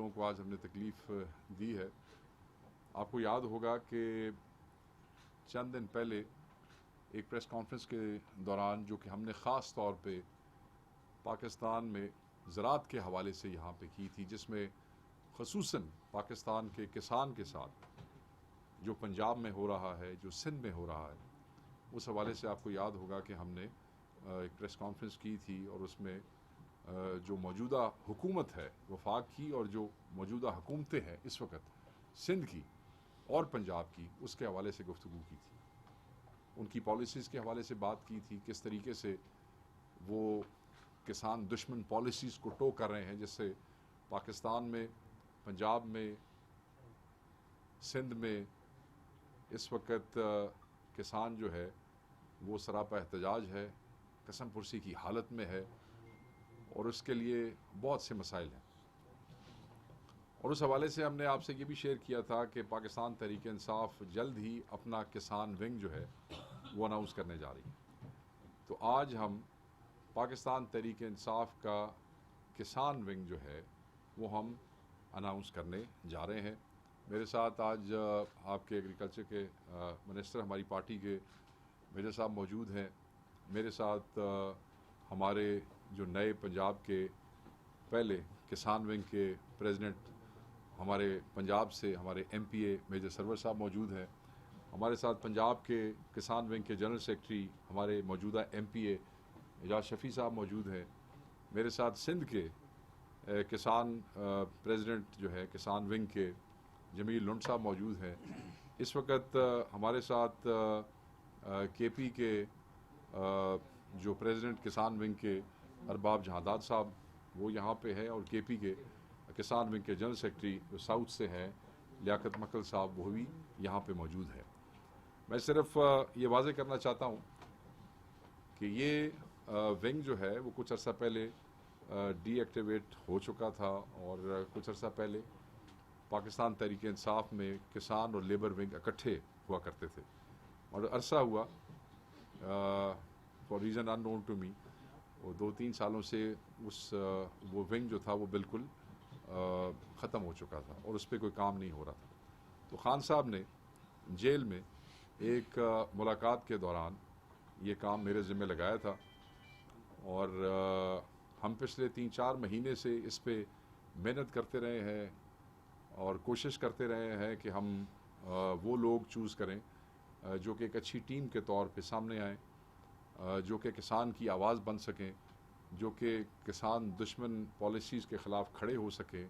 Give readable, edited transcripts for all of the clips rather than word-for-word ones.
لوگوں کو آج ہم نے تکلیف دی ہے. آپ کو یاد ہوگا کہ چند دن پہلے ایک پریس کانفرنس کے دوران جو کہ ہم نے خاص طور پہ پاکستان میں زراعت کے حوالے سے یہاں پہ کی تھی، جس میں خصوصاً پاکستان کے کسان کے ساتھ جو پنجاب میں ہو رہا ہے، جو سندھ میں ہو رہا ہے، اس حوالے سے آپ کو یاد ہوگا کہ ہم نے ایک پریس کانفرنس کی تھی اور اس میں جو موجودہ حکومت ہے وفاق کی اور جو موجودہ حکومتیں ہیں اس وقت سندھ کی اور پنجاب کی، اس کے حوالے سے گفتگو کی تھی. ان کی پالیسیز کے حوالے سے بات کی تھی، کس طریقے سے وہ کسان دشمن پالیسیز کو ٹو کر رہے ہیں، جس سے پاکستان میں، پنجاب میں، سندھ میں اس وقت کسان جو ہے وہ سراپا احتجاج ہے، قسم پرسی کی حالت میں ہے اور اس کے لیے بہت سے مسائل ہیں. اور اس حوالے سے ہم نے آپ سے یہ بھی شیئر کیا تھا کہ پاکستان تحریک انصاف جلد ہی اپنا کسان ونگ جو ہے وہ اناؤنس کرنے جا رہی ہے. تو آج ہم پاکستان تحریک انصاف کا کسان ونگ جو ہے وہ ہم اناؤنس کرنے جا رہے ہیں. میرے ساتھ آج آپ کے ایگریکلچر کے منسٹر ہماری پارٹی کے میجر صاحب موجود ہیں. میرے ساتھ ہمارے جو نئے پنجاب کے پہلے کسان ونگ کے پریزیڈنٹ ہمارے پنجاب سے ہمارے ایم پی اے میجر سرور صاحب موجود ہیں. ہمارے ساتھ پنجاب کے کسان ونگ کے جنرل سیکرٹری ہمارے موجودہ ایم پی اے اعجاز شفیع صاحب موجود ہیں. میرے ساتھ سندھ کے کسان پریزیڈنٹ جو ہے کسان ونگ کے جمیل لنڈ صاحب موجود ہیں. اس وقت ہمارے ساتھ کے پی کے جو پریزیڈنٹ کسان ونگ کے ارباب جہانداد صاحب وہ یہاں پہ ہے، اور کے پی کے کسان ونگ کے جنرل سیکرٹری جو ساؤتھ سے ہیں لیاقت مکل صاحب وہ بھی یہاں پہ موجود ہے. میں صرف یہ واضح کرنا چاہتا ہوں کہ یہ ونگ جو ہے وہ کچھ عرصہ پہلے ڈی ایکٹیویٹ ہو چکا تھا، اور کچھ عرصہ پہلے پاکستان تحریک انصاف میں کسان اور لیبر ونگ اکٹھے ہوا کرتے تھے، اور عرصہ ہوا for reason unknown to me, وہ 2-3 سالوں سے وہ ونگ جو تھا وہ بالکل ختم ہو چکا تھا اور اس پہ کوئی کام نہیں ہو رہا تھا. تو خان صاحب نے جیل میں ایک ملاقات کے دوران یہ کام میرے ذمہ لگایا تھا، اور ہم پچھلے 3-4 مہینے سے اس پہ محنت کرتے رہے ہیں اور کوشش کرتے رہے ہیں کہ ہم وہ لوگ چوز کریں جو کہ ایک اچھی ٹیم کے طور پہ سامنے آئیں، جو کہ کسان کی آواز بن سکیں، جو کہ کسان دشمن پالیسیز کے خلاف کھڑے ہو سکیں.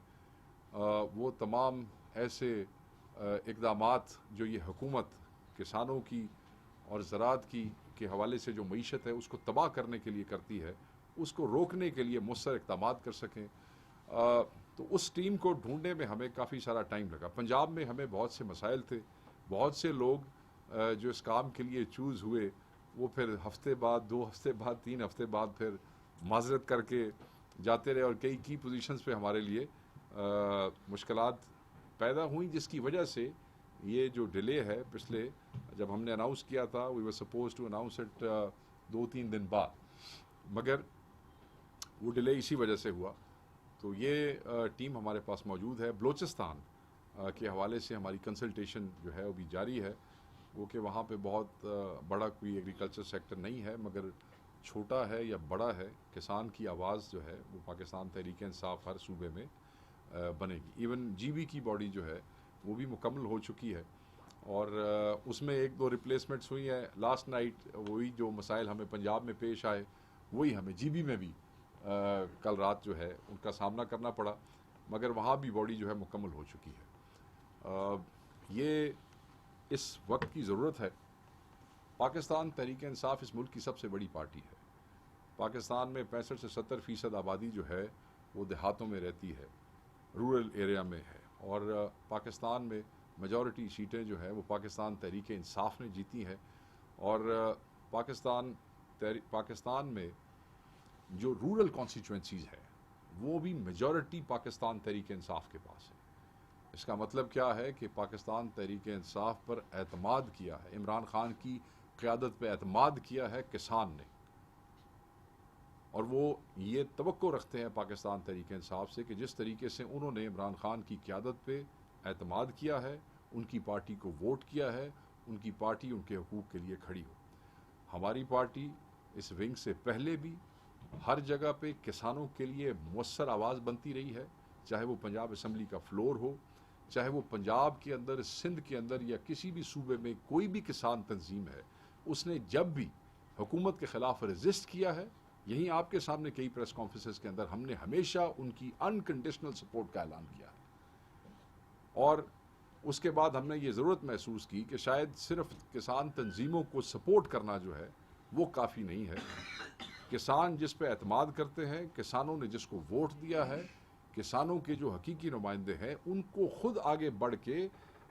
وہ تمام ایسے اقدامات جو یہ حکومت کسانوں کی اور زراعت کی کے حوالے سے جو معیشت ہے اس کو تباہ کرنے کے لیے کرتی ہے، اس کو روکنے کے لیے مؤثر اقدامات کر سکیں. تو اس ٹیم کو ڈھونڈنے میں ہمیں کافی سارا ٹائم لگا. پنجاب میں ہمیں بہت سے مسائل تھے، بہت سے لوگ جو اس کام کے لیے چوز ہوئے وہ پھر ہفتے بعد، 2 ہفتے بعد، 3 ہفتے بعد پھر معذرت کر کے جاتے رہے، اور کئی کی پوزیشنز پہ ہمارے لیے مشکلات پیدا ہوئیں، جس کی وجہ سے یہ جو ڈیلے ہے پچھلے جب ہم نے اناؤنس کیا تھا وی ور سپوز ٹو اناؤنس اٹ 2-3 دن بعد، مگر وہ ڈیلے اسی وجہ سے ہوا. تو یہ ٹیم ہمارے پاس موجود ہے. بلوچستان کے حوالے سے ہماری کنسلٹیشن جو ہے وہ بھی جاری ہے، وہ کہ وہاں پہ بہت بڑا کوئی ایگریکلچر سیکٹر نہیں ہے، مگر چھوٹا ہے یا بڑا ہے، کسان کی آواز جو ہے وہ پاکستان تحریک انصاف ہر صوبے میں بنے گی. ایون جی بی کی باڈی جو ہے وہ بھی مکمل ہو چکی ہے، اور اس میں 1-2 ریپلیسمنٹس ہوئی ہیں. لاسٹ نائٹ وہی جو مسائل ہمیں پنجاب میں پیش آئے وہی ہمیں جی بی میں بھی کل رات جو ہے ان کا سامنا کرنا پڑا، مگر وہاں بھی باڈی جو ہے مکمل ہو چکی ہے. یہ اس وقت کی ضرورت ہے. پاکستان تحریک انصاف اس ملک کی سب سے بڑی پارٹی ہے. پاکستان میں 65 سے 70% آبادی جو ہے وہ دیہاتوں میں رہتی ہے، رورل ایریا میں ہے، اور پاکستان میں میجورٹی سیٹیں جو ہیں وہ پاکستان تحریک انصاف نے جیتی ہیں. اور پاکستان میں جو رورل کانسٹیچوئنسیز ہے وہ بھی میجورٹی پاکستان تحریک انصاف کے پاس ہے. اس کا مطلب کیا ہے کہ پاکستان تحریک انصاف پر اعتماد کیا ہے، عمران خان کی قیادت پہ اعتماد کیا ہے کسان نے. اور وہ یہ توقع رکھتے ہیں پاکستان تحریک انصاف سے کہ جس طریقے سے انہوں نے عمران خان کی قیادت پہ اعتماد کیا ہے، ان کی پارٹی کو ووٹ کیا ہے، ان کی پارٹی ان کے حقوق کے لیے کھڑی ہو۔ ہماری پارٹی اس ونگ سے پہلے بھی ہر جگہ پہ کسانوں کے لیے مؤثر آواز بنتی رہی ہے، چاہے وہ پنجاب اسمبلی کا فلور ہو، چاہے وہ پنجاب کے اندر، سندھ کے اندر، یا کسی بھی صوبے میں کوئی بھی کسان تنظیم ہے، اس نے جب بھی حکومت کے خلاف ریزسٹ کیا ہے، یہیں آپ کے سامنے کئی پریس کانفرنسز کے اندر ہم نے ہمیشہ ان کی انکنڈیشنل سپورٹ کا اعلان کیا ہے۔ اور اس کے بعد ہم نے یہ ضرورت محسوس کی کہ شاید صرف کسان تنظیموں کو سپورٹ کرنا جو ہے وہ کافی نہیں ہے۔ کسان جس پہ اعتماد کرتے ہیں، کسانوں نے جس کو ووٹ دیا ہے، کسانوں کے جو حقیقی نمائندے ہیں، ان کو خود آگے بڑھ کے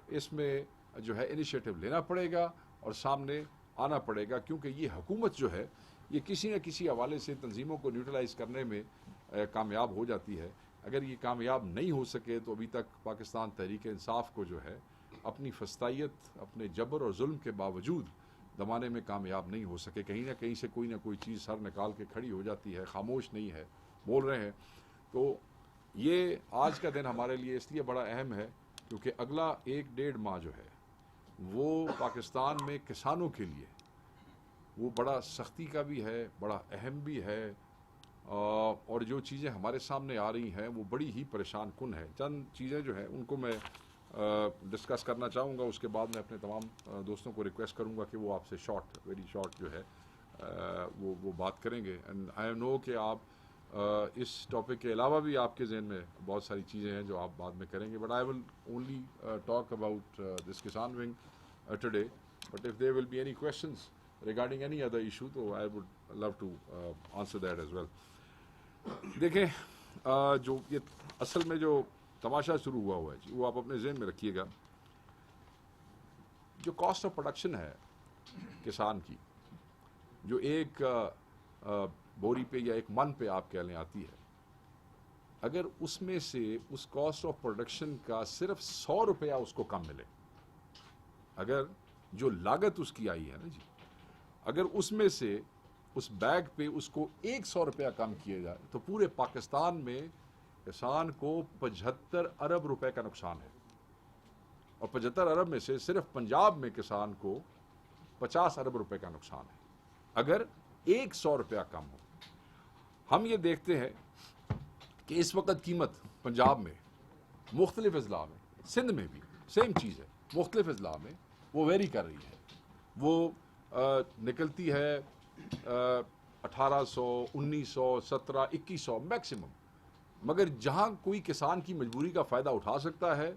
اس میں جو ہے انیشیٹو لینا پڑے گا اور سامنے آنا پڑے گا، کیونکہ یہ حکومت جو ہے یہ کسی نہ کسی حوالے سے تنظیموں کو نیوٹرلائز کرنے میں کامیاب ہو جاتی ہے۔ اگر یہ کامیاب نہیں ہو سکے تو ابھی تک پاکستان تحریک انصاف کو جو ہے اپنی فسطائیت، اپنے جبر اور ظلم کے باوجود دمانے میں کامیاب نہیں ہو سکے۔ کہیں نہ کہیں سے کوئی نہ کوئی چیز سر نکال کے کھڑی ہو جاتی ہے، خاموش نہیں ہے، بول رہے ہیں۔ تو یہ آج کا دن ہمارے لیے اس لیے بڑا اہم ہے کیونکہ اگلا 1-1.5 ماہ جو ہے وہ پاکستان میں کسانوں کے لیے وہ بڑا سختی کا بھی ہے، بڑا اہم بھی ہے، اور جو چیزیں ہمارے سامنے آ رہی ہیں وہ بڑی ہی پریشان کن ہے۔ چند چیزیں جو ہیں ان کو میں ڈسکس کرنا چاہوں گا، اس کے بعد میں اپنے تمام دوستوں کو ریکویسٹ کروں گا کہ وہ آپ سے ویری شارٹ جو ہے وہ بات کریں گے۔ اینڈ آئی نو کہ آپ اس ٹاپک کے علاوہ بھی آپ کے ذہن میں بہت ساری چیزیں ہیں جو آپ بعد میں کریں گے، but I will only talk about this kisan wing today, but if there will be any questions regarding any other issue تو I would love to answer that as well۔ دیکھیں جو یہ اصل میں جو تماشا شروع ہوا ہے جی، وہ آپ اپنے ذہن میں رکھیے گا۔ جو کاسٹ آف پروڈکشن ہے کسان کی، جو ایک بوری پہ یا ایک من پہ آپ کہہ لیں آتی ہے، اگر اس میں سے اس کاسٹ آف پروڈکشن کا صرف 100 روپیہ اس کو کم ملے، اگر جو لاگت اس کی آئی ہے نا جی، اگر اس میں سے اس بیگ پہ اس کو 100 روپیہ کم کیا جائے تو پورے پاکستان میں کسان کو 75 ارب روپے کا نقصان ہے، اور 75 ارب میں سے صرف پنجاب میں کسان کو 50 ارب روپے کا نقصان ہے اگر 100 روپیہ کم ہو۔ ہم یہ دیکھتے ہیں کہ اس وقت قیمت پنجاب میں مختلف اضلاع میں، سندھ میں بھی سیم چیز ہے، مختلف اضلاع میں وہ ویری کر رہی ہے، وہ نکلتی ہے 1800، 1900، 1700، 2100 میکسیمم، مگر جہاں کوئی کسان کی مجبوری کا فائدہ اٹھا سکتا ہے،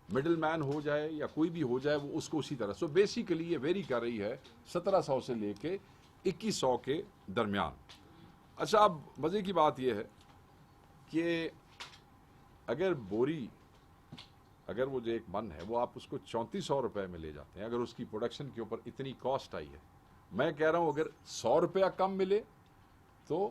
مڈل مین ہو جائے یا کوئی بھی ہو جائے، وہ اس کو اسی طرح سو بیسیکلی یہ ویری کر رہی ہے 1700 سے لے کے 2100 کے درمیان۔ اچھا، اب مزے کی بات یہ ہے کہ اگر بوری، اگر وہ جو ایک من ہے وہ آپ اس کو 3400 روپے میں لے جاتے ہیں، اگر اس کی پروڈکشن کے اوپر اتنی کاسٹ آئی ہے، میں کہہ رہا ہوں اگر 100 روپیہ کم ملے تو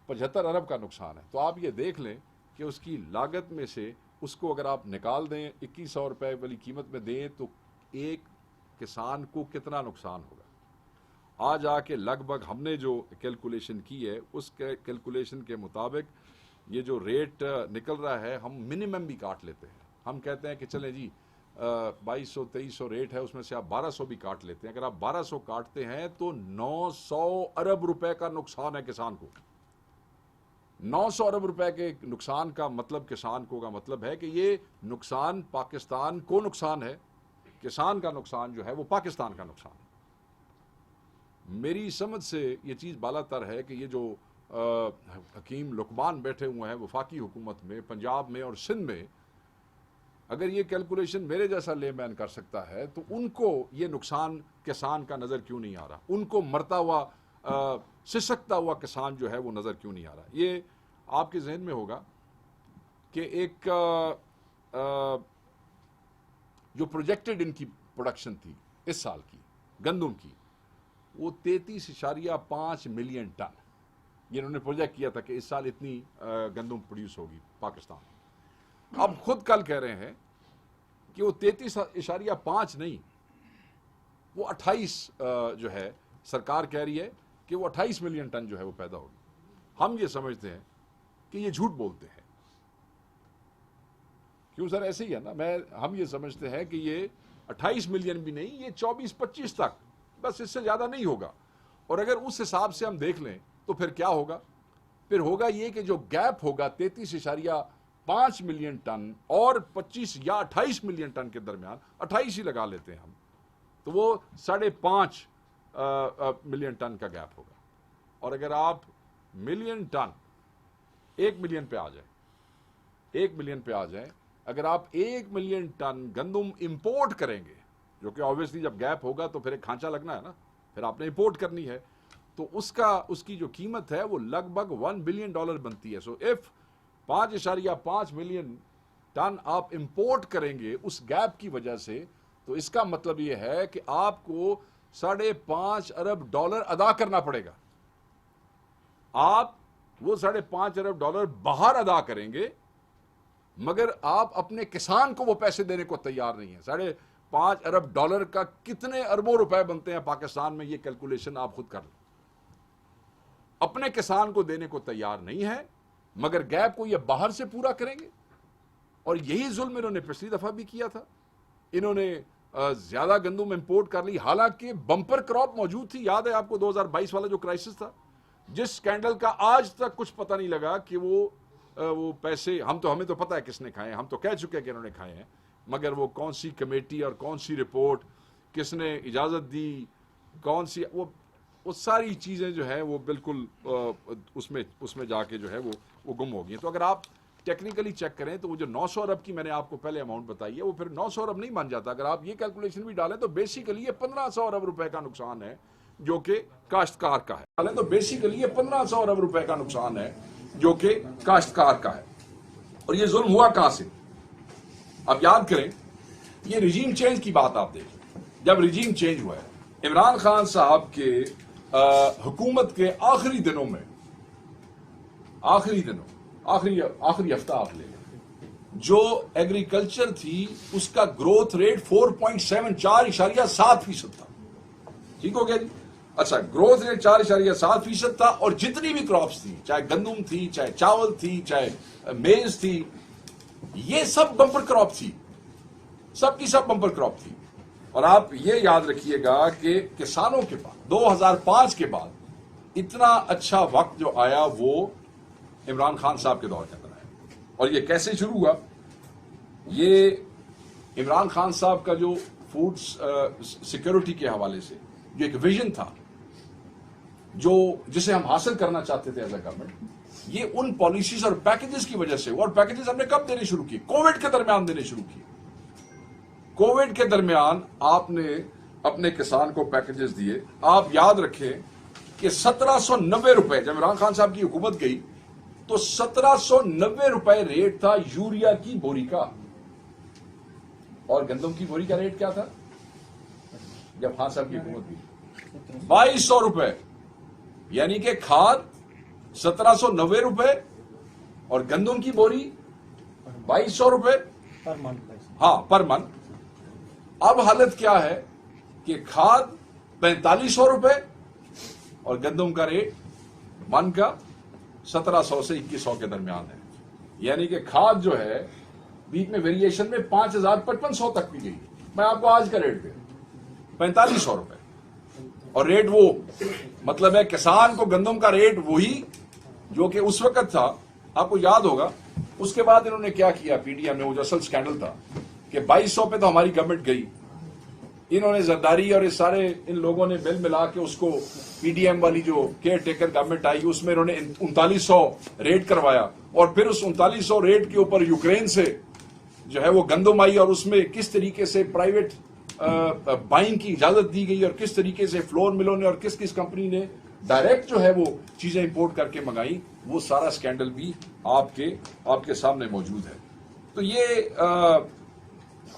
75 ارب کا نقصان ہے۔ تو آپ یہ دیکھ لیں کہ اس کی لاگت میں سے اس کو اگر آپ نکال دیں 2100 روپے والی قیمت میں دیں تو ایک کسان کو کتنا نقصان ہوگا۔ آج آ کے لگ بھگ ہم نے جو کیلکولیشن کی ہے اس کیلکولیشن کے مطابق یہ جو ریٹ نکل رہا ہے، ہم منیمم بھی کاٹ لیتے ہیں، ہم کہتے ہیں کہ چلیں جی 2200 2300 ریٹ ہے، اس میں سے آپ 1200 بھی کاٹ لیتے ہیں، اگر آپ 1200 کاٹتے ہیں تو 900 ارب روپے کا نقصان ہے کسان کو۔ 900 ارب روپے کے نقصان کا مطلب کسان کو کا مطلب ہے کہ یہ نقصان پاکستان کو نقصان ہے، کسان کا نقصان جو ہے وہ پاکستان کا نقصان ہے۔ میری سمجھ سے یہ چیز بالا تر ہے کہ یہ جو حکیم لقمان بیٹھے ہوئے ہیں وفاقی حکومت میں، پنجاب میں اور سندھ میں، اگر یہ کیلکولیشن میرے جیسا لے مین کر سکتا ہے تو ان کو یہ نقصان کسان کا نظر کیوں نہیں آ رہا، ان کو مرتا ہوا سسکتا ہوا کسان جو ہے وہ نظر کیوں نہیں آ رہا۔ یہ آپ کے ذہن میں ہوگا کہ ایک جو پروجیکٹڈ ان کی پروڈکشن تھی اس سال کی گندم کی، وہ 33.5 ملین ٹن یہ انہوں نے پروجیکٹ کیا تھا کہ اس سال اتنی گندم پروڈیوس ہوگی پاکستان میں۔ اب خود کل کہہ رہے ہیں کہ وہ 33.5 نہیں، وہ 28 جو ہے سرکار کہہ رہی ہے کہ وہ 28 ملین ٹن جو ہے وہ پیدا ہوگی. ہم یہ سمجھتے ہیں کہ یہ جھوٹ بولتے ہیں. کیوں سر؟ ایسے ہی ہے نا. ہم یہ سمجھتے ہیں کہ یہ 28 ملین بھی نہیں, یہ 24-25 تک, بس اس سے زیادہ نہیں ہوگا. اور اگر اس حساب سے ہم دیکھ لیں تو پھر کیا ہوگا؟ پھر ہوگا یہ کہ جو گیپ ہوگا 33.5 ملین ٹن اور 25 یا 28 ملین ٹن کے درمیان, 28 ہی لگا لیتے ہیں ہم, تو وہ 5.5 ملین ٹن کا گیپ ہوگا. اور اگر آپ ملین ٹن 1 ملین پہ آ جائیں, اگر آپ 1 ملین ٹن گندم امپورٹ کریں گے, جو کہ آبویسلی جب گیپ ہوگا تو پھر ایک کھانچہ لگنا ہے نا, پھر آپ نے امپورٹ کرنی ہے, تو اس کی جو قیمت ہے وہ لگ بھگ $1 بلین بنتی ہے. سو اف 5.5 ملین ٹن آپ امپورٹ کریں گے اس گیپ کی وجہ سے, تو اس کا مطلب یہ ہے کہ آپ کو $5.5 ارب ادا کرنا پڑے گا. آپ وہ $5.5 ارب باہر ادا کریں گے, مگر آپ اپنے کسان کو وہ پیسے دینے کو تیار نہیں ہیں. $5.5 ارب کا کتنے اربوں روپے بنتے ہیں پاکستان میں, یہ کیلکولیشن آپ خود کر لیں. اپنے کسان کو دینے کو تیار نہیں ہے, مگر گیپ کو یہ باہر سے پورا کریں گے. اور یہی ظلم انہوں نے پچھلی دفعہ بھی کیا تھا. انہوں نے زیادہ گندم امپورٹ کر لی, حالانکہ بمپر کراپ موجود تھی. یاد ہے آپ کو 2022 والا جو کرائسس تھا, جس سکینڈل کا آج تک کچھ پتہ نہیں لگا کہ وہ پیسے ہمیں تو پتہ ہے کس نے کھائے ہیں, ہم تو کہہ چکے کہ انہوں نے کھائے ہیں, مگر وہ کون سی کمیٹی اور کون سی رپورٹ, کس نے اجازت دی, کون سی, وہ ساری چیزیں جو ہیں وہ بالکل اس میں جا کے جو ہے وہ گم ہو گئی ہیں. تو اگر آپ ٹیکنیکلی چیک کریں تو وہ جو 900 ارب کی میں نے آپ کو پہلے اماؤنٹ بتائی ہے, وہ پھر 900 ارب نہیں بن جاتا. اگر آپ یہ کیلکولیشن بھی ڈالیں تو بیسیکلی یہ 1500 ارب روپے کا نقصان ہے جو کہ کاشتکار کا ہے. ڈالیں تو بیسیکلی یہ 1500 ارب روپے کا نقصان ہے جو کہ کاشتکار کا ہے. اور یہ ظلم ہوا کہاں سے؟ اب یاد کریں, یہ رجیم چینج کی بات آپ دیکھیں. جب رجیم چینج ہوا ہے, عمران خان صاحب کے حکومت کے آخری ہفتہ آپ لے لیں, جو ایگریکلچر تھی اس کا گروتھ ریٹ 4.7% تھا. ٹھیک ہو گیا جی؟ اچھا, گروتھ ریٹ 4.7% تھا, اور جتنی بھی کراپس تھی, چاہے گندم تھی, چاہے چاول تھی, چاہے میز تھی, یہ سب بمپر کراپ تھی, سب کی سب بمپر کراپ تھی. اور آپ یہ یاد رکھیے گا کہ کسانوں کے بعد 2005 کے بعد اتنا اچھا وقت جو آیا وہ عمران خان صاحب کے دور کے اندر آیا. اور یہ کیسے شروع ہوا؟ یہ عمران خان صاحب کا جو فوڈ سیکورٹی کے حوالے سے جو ایک ویژن تھا, جسے ہم حاصل کرنا چاہتے تھے ایز اے گورنمنٹ, یہ ان پالیسیز اور پیکیجز کی وجہ سے. اور پیکیجز ہم نے کب دینے شروع کیے؟ کووڈ کے درمیان دینے شروع کیے. کووڈ کے درمیان آپ نے اپنے کسان کو پیکیجز دیے. آپ یاد رکھیں کہ 1790 روپے جب عمران خان صاحب کی حکومت گئی تو 1790 روپے ریٹ تھا یوریا کی بوری کا. اور گندم کی بوری کا ریٹ کیا تھا جب خان صاحب کی حکومت گئی؟ 2200 روپے. یعنی کہ کھاد 1790 روپے اور گندم کی بوری 2200 روپے پر من. اب حالت کیا ہے کہ کھاد 4500 روپے اور گندم کا ریٹ من کا 1700 سے 2100 کے درمیان ہے. یعنی کہ کھاد جو ہے بیچ میں ویریشن میں 5500 تک بھی گئی. میں آپ کو آج کا ریٹ دے 4500 روپے, اور ریٹ وہ مطلب ہے کسان کو گندم کا ریٹ وہی جو کہ اس وقت تھا. آپ کو یاد ہوگا اس کے بعد انہوں نے کیا کیا پی ڈی ایم نے, وہ جو اصل سکینڈل تھا کہ 2200 پہ تو ہماری گورنمنٹ گئی, انہوں نے زرداری اور سارے ان لوگوں نے مل ملا کے اس کو پی ڈی ایم والی جو کیئر ٹیکر گورنمنٹ آئی اس میں انہوں نے 3900 ریٹ کروایا. اور پھر اس 3900 ریٹ کے اوپر یوکرین سے جو ہے وہ گندم آئی, اور اس میں کس طریقے سے پرائیویٹ بائنگ کی اجازت دی گئی, اور کس طریقے سے فلور ملوں نے اور کس کس کمپنی نے ڈائریکٹ جو ہے وہ چیزیں امپورٹ کر کے منگائی, وہ سارا سکینڈل بھی آپ کے سامنے موجود ہے. تو یہ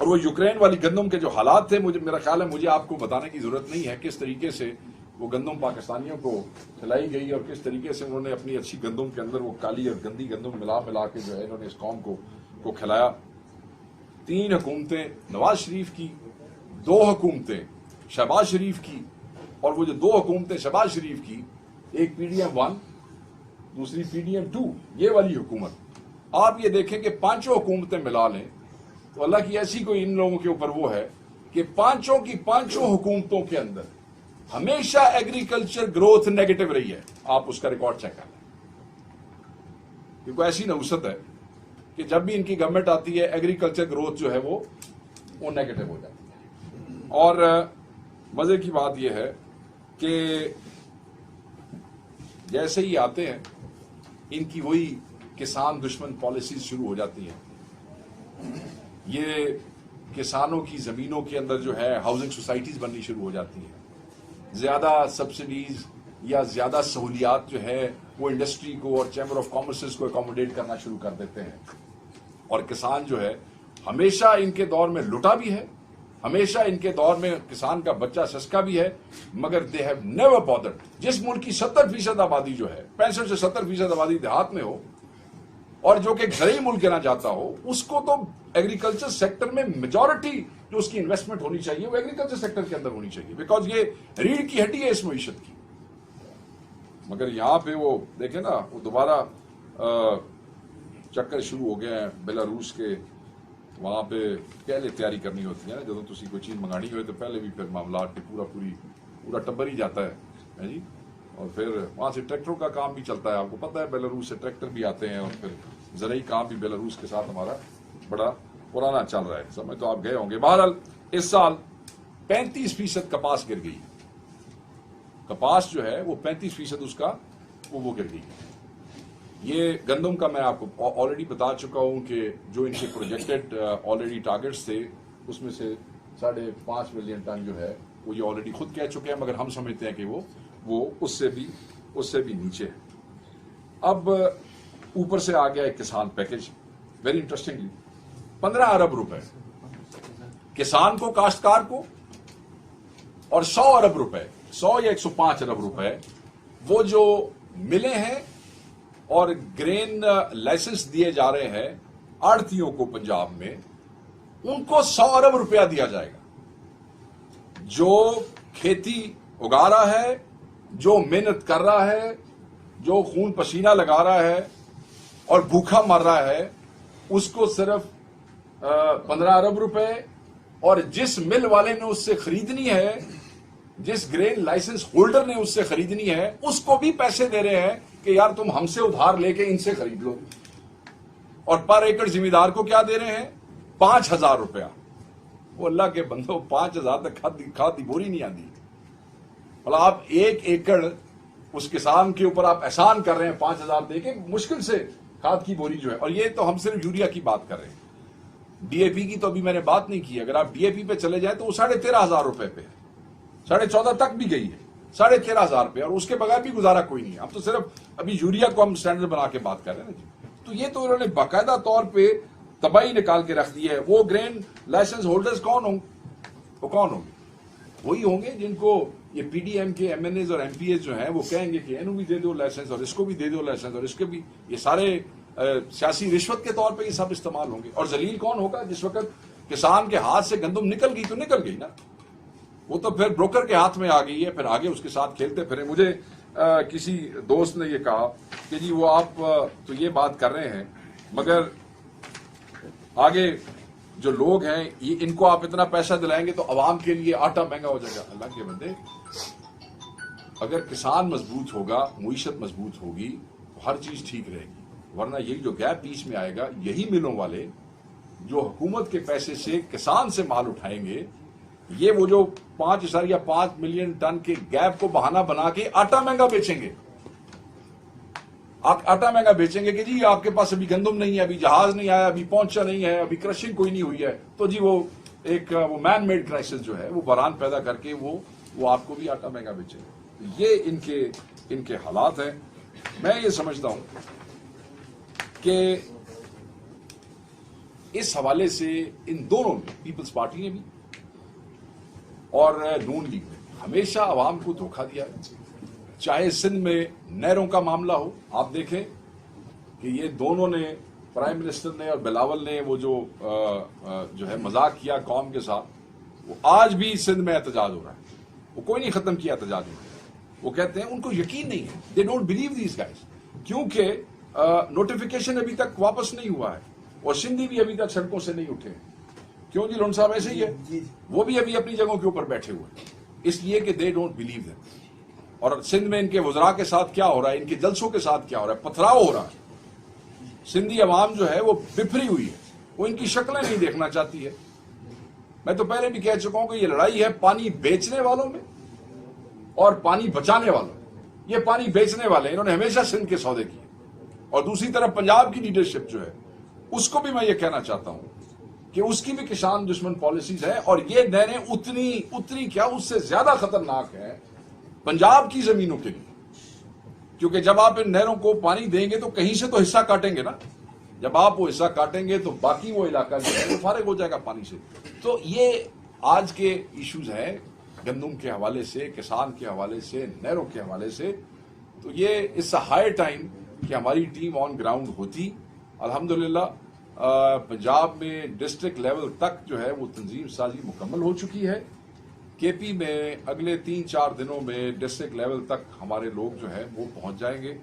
اور وہ یوکرین والی گندم کے جو حالات تھے, میرا خیال ہے مجھے آپ کو بتانے کی ضرورت نہیں ہے کس طریقے سے وہ گندم پاکستانیوں کو کھلائی گئی, اور کس طریقے سے انہوں نے اپنی اچھی گندم کے اندر وہ کالی اور گندی گندم ملا کے جو ہے انہوں نے اس قوم کو کھلایا. 3 حکومتیں نواز شریف کی, 2 حکومتیں شہباز شریف کی, اور وہ جو 2 حکومتیں شہباز شریف کی ایک PDM-1, دوسری PDM-2, یہ والی حکومت. آپ یہ دیکھیں کہ پانچوں حکومتیں ملا لیں تو اللہ کی ایسی کوئی ان لوگوں کے اوپر وہ ہے کہ پانچوں کی پانچوں حکومتوں کے اندر ہمیشہ ایگریکلچر گروتھ نیگیٹو رہی ہے. آپ اس کا ریکارڈ چیک کر لیں. کیونکہ ایسی نحوست ہے کہ جب بھی ان کی گورنمنٹ آتی ہے ایگریکلچر گروتھ جو ہے وہ نیگیٹو ہو جاتی ہے. اور مزے کی بات یہ ہے کہ جیسے ہی آتے ہیں ان کی وہی کسان دشمن پالیسیز شروع ہو جاتی ہیں. یہ کسانوں کی زمینوں کے اندر جو ہے ہاؤسنگ سوسائٹیز بننی شروع ہو جاتی ہیں. زیادہ سبسڈیز یا زیادہ سہولیات جو ہے وہ انڈسٹری کو اور چیمبر آف کامرسز کو اکوموڈیٹ کرنا شروع کر دیتے ہیں. اور کسان جو ہے ہمیشہ ان کے دور میں لٹا بھی ہے, ہمیشہ ان کے دور میں کسان کا بچہ سسکا بھی ہے, مگر دے ہیو نیور بادرڈ. جس ملک کی 70% آبادی جو ہے, 65 سے 70% آبادی دیہات میں ہو اور جو کہ گھر ہی ملک کہنا جاتا ہو, اس کو تو ایگریکلچر سیکٹر میں میجورٹی جو اس کی انویسٹمنٹ ہونی چاہیے وہ ایگریکلچر سیکٹر کے اندر ہونی چاہیے, بیکاز یہ ریڑھ کی ہڈی ہے اس معیشت کی. مگر یہاں پہ وہ دیکھیں نا, وہ دوبارہ چکر شروع ہو گئے ہیں بیلاروس کے. وہاں پہ پہلے تیاری کرنی ہوتی ہے نا, جب تسی کوئی چیز منگانی ہوئے تو پہلے بھی پھر معاملات کے پورا ٹبر ہی جاتا ہے جی. اور پھر وہاں سے ٹریکٹروں کا کام بھی چلتا ہے. آپ کو پتہ ہے بیلاروس سے ٹریکٹر بھی آتے ہیں, اور پھر زرعی کام بھی بیلاروس کے ساتھ ہمارا بڑا پرانا چل رہا ہے. سمجھ تو آپ گئے ہوں گے. بہرحال اس سال 35% کپاس گر گئی. کپاس جو ہے وہ 35% اس کا وہ گر گئی. یہ گندم کا میں آپ کو آلریڈی بتا چکا ہوں کہ جو ان کے پروجیکٹڈ آلریڈی ٹارگٹس تھے اس میں سے 5.5 ملین ٹن جو ہے وہ یہ آلریڈی خود کہہ چکے ہیں, مگر ہم سمجھتے ہیں کہ وہ اس سے بھی نیچے ہے. اب اوپر سے آ گیا ایک کسان پیکج, ویری انٹرسٹنگلی 15 ارب روپے کسان کو, کاشتکار کو, اور 100 ارب روپے, 100 یا 105 ارب روپے وہ جو ملے ہیں اور گرین لائسنس دیے جا رہے ہیں آڑتیوں کو پنجاب میں, ان کو 100 ارب روپیہ دیا جائے گا. جو کھیتی اگا رہا ہے, جو محنت کر رہا ہے, جو خون پسینہ لگا رہا ہے اور بھوکا مر رہا ہے, اس کو صرف 15 ارب روپے, اور جس مل والے نے اس سے خریدنی ہے, جس گرین لائسنس ہولڈر نے اس سے خریدنی ہے, اس کو بھی پیسے دے رہے ہیں کہ یار تم ہم سے ادھار لے کے ان سے خرید لو. اور پر ایکڑ زمیندار کو کیا دے رہے ہیں؟ 5,000 روپیہ. وہ اللہ کے بندو 5,000 تک کھاد دی بوری نہیں آتی. مطلب آپ 1 ایکڑ اس کسان کے اوپر آپ احسان کر رہے ہیں 5,000 دے کے مشکل سے کھاد کی بوری جو ہے. اور یہ تو ہم صرف یوریا کی بات کر رہے ہیں, ڈی اے پی کی تو ابھی میں نے بات نہیں کی. اگر آپ ڈی اے پی پہ چلے جائیں تو وہ 13,500 روپے پہ ہے, 14,500 تک بھی گئی ہے, 13,500 روپے, اور اس کے بغیر بھی گزارا کوئی نہیں. اب تو صرف ابھی یوریا کو ہم سٹینڈرڈ بنا کے بات کر رہے ہیں. تو یہ تو انہوں نے باقاعدہ طور پہ تباہی نکال کے رکھ دی ہے. وہ گرین لائسنس ہولڈرز کون ہوں گے؟ وہی ہوں گے جن کو یہ پی ڈی ایم کے ایم این ایز اور ایم پی ایز جو ہیں وہ کہیں گے کہ انہوں بھی دے دو لائسنس, اور اس کو بھی دے دو لائسنس, اور اس کے بھی. یہ سارے سیاسی رشوت کے طور پہ یہ سب استعمال ہوں گے. اور ذلیل کون ہوگا؟ جس وقت کسان کے ہاتھ سے گندم نکل گئی تو نکل گئی نا, وہ تو پھر بروکر کے ہاتھ میں آ گئی ہے, پھر آگے اس کے ساتھ کھیلتے پھرے. مجھے کسی دوست نے یہ کہا کہ جی وہ آپ تو یہ بات کر رہے ہیں, مگر آگے جو لوگ ہیں ان کو آپ اتنا پیسہ دلائیں گے تو عوام کے لیے آٹا مہنگا ہو جائے گا. اللہ کے بندے, اگر کسان مضبوط ہوگا, معیشت مضبوط ہوگی تو ہر چیز ٹھیک رہے گی. ورنہ یہی جو گیپ بیچ میں آئے گا, یہی ملوں والے جو حکومت کے پیسے سے کسان سے مال اٹھائیں گے, یہ وہ جو 5.5 ملین ٹن کے گیپ کو بہانہ بنا کے آٹا مہنگا بیچیں گے. آٹا مہنگا بیچیں گے کہ جی آپ کے پاس ابھی گندم نہیں ہے, ابھی جہاز نہیں آیا, ابھی پہنچا نہیں ہے, ابھی کرشنگ کوئی نہیں ہوئی ہے, تو جی وہ ایک وہ مین میڈ کرائسس جو ہے وہ بحران پیدا کر کے وہ آپ کو بھی آٹا مہنگا بیچیں گے. یہ ان کے حالات ہیں. میں یہ سمجھتا ہوں کہ اس حوالے سے ان دونوں نے, پیپلز پارٹی نے بھی اور نون لیگ نے, ہمیشہ عوام کو دھوکہ دیا ہے. چاہے سندھ میں نہروں کا معاملہ ہو, آپ دیکھیں کہ یہ دونوں نے, پرائم منسٹر نے اور بلاول نے, وہ جو ہے مذاق کیا قوم کے ساتھ, وہ آج بھی سندھ میں احتجاج ہو رہا ہے. وہ کوئی نہیں ختم کیا احتجاج میں. وہ کہتے ہیں ان کو یقین نہیں ہے, they don't believe these guys, کیونکہ نوٹیفیکیشن ابھی تک واپس نہیں ہوا ہے اور سندھی بھی ابھی تک سڑکوں سے نہیں اٹھے. کیوں جی لون صاحب ایسے ہی ہے, وہ بھی ابھی اپنی جگہوں کے اوپر بیٹھے ہوئے ہیں, اس لیے کہ دے ڈونٹ بلیو دیم. اور سندھ میں ان کے وزراء کے ساتھ کیا ہو رہا ہے, ان کے جلسوں کے ساتھ کیا ہو رہا ہے, پتھراؤ ہو رہا ہے. سندھی عوام جو ہے وہ بفری ہوئی ہے, وہ ان کی شکلیں نہیں دیکھنا چاہتی ہے. میں تو پہلے بھی کہہ چکا ہوں کہ یہ لڑائی ہے پانی بیچنے والوں میں اور پانی بچانے والوں. یہ پانی بیچنے والے انہوں نے ہمیشہ سندھ کے سودے کیے, اور دوسری طرف پنجاب کی لیڈرشپ جو ہے اس کو بھی میں یہ کہنا چاہتا ہوں کہ اس کی بھی کسان دشمن پالیسیز ہیں, اور یہ نہریں اتنی کیا اس سے زیادہ خطرناک ہیں پنجاب کی زمینوں کے لیے, کیونکہ جب آپ ان نہروں کو پانی دیں گے تو کہیں سے تو حصہ کاٹیں گے نا. جب آپ وہ حصہ کاٹیں گے تو باقی وہ علاقہ جو ہے وہ فارغ ہو جائے گا پانی سے. تو یہ آج کے ایشوز ہیں گندم کے حوالے سے, کسان کے حوالے سے, نہروں کے حوالے سے. تو یہ اس ہائی ٹائم کہ ہماری ٹیم آن گراؤنڈ ہوتی. الحمدللہ پنجاب میں ڈسٹرکٹ لیول تک جو ہے وہ تنظیم سازی مکمل ہو چکی ہے. کے پی میں اگلے 3-4 دنوں میں ڈسٹرکٹ لیول تک ہمارے لوگ جو ہے وہ پہنچ جائیں گے.